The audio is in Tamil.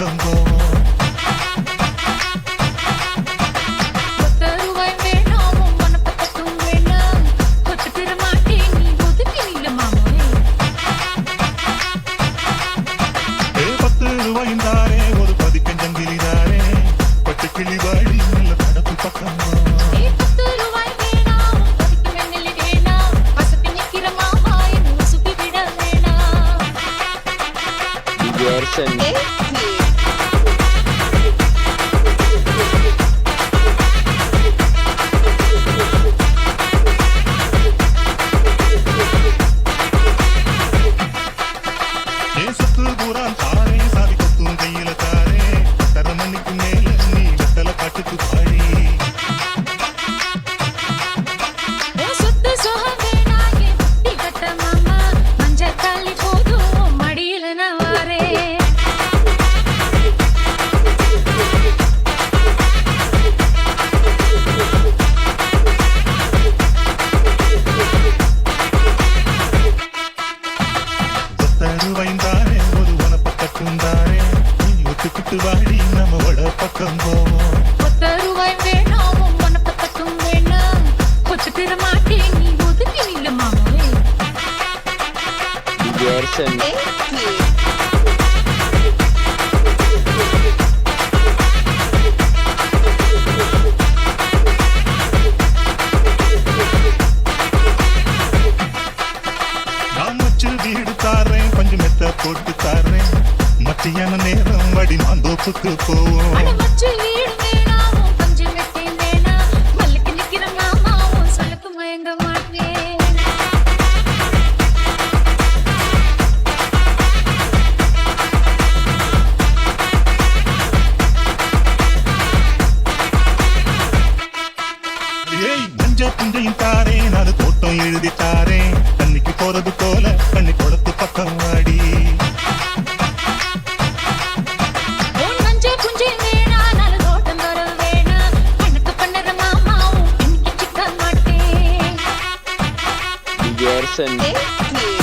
பக்கம் போவோம். ஒரு பதிக்கஞ்சங்கிலிதாரே பட்டு கிளி வாடி நல்ல தடப்பு பக்கம் சத்து பூரான் தாரே சாதி கொத்தும் கையில தாரே தரமணிக்கு மேல நீ வெத்தல பாட்டுக்கு பாடி வைந்தாரே ஒரு வனப்பக்கம் தாரே ஒத்துக்கிட்டு வாடி நம்மோட பக்கம் போவோம். ரூபாய் வேணாம் வனப்பக்கம் வேணாம் ஒத்துக்கிற மாட்டேன் நீ ஒதுக்கி நில்ல மாமே. வீடு தாரேன் கொஞ்சம் மெத்த போட்டு தாரேன் மத்தியான நேரம் வடி நான் தோப்புக்கு போவோம். மஞ்ச புஞ்சையும் தாரேன் அது தோட்டம் எழுதி தாரேன் தண்ணிக்கு போறது போல தண்ணி குளத்து பக்கம் வாடி. மாட்டேன்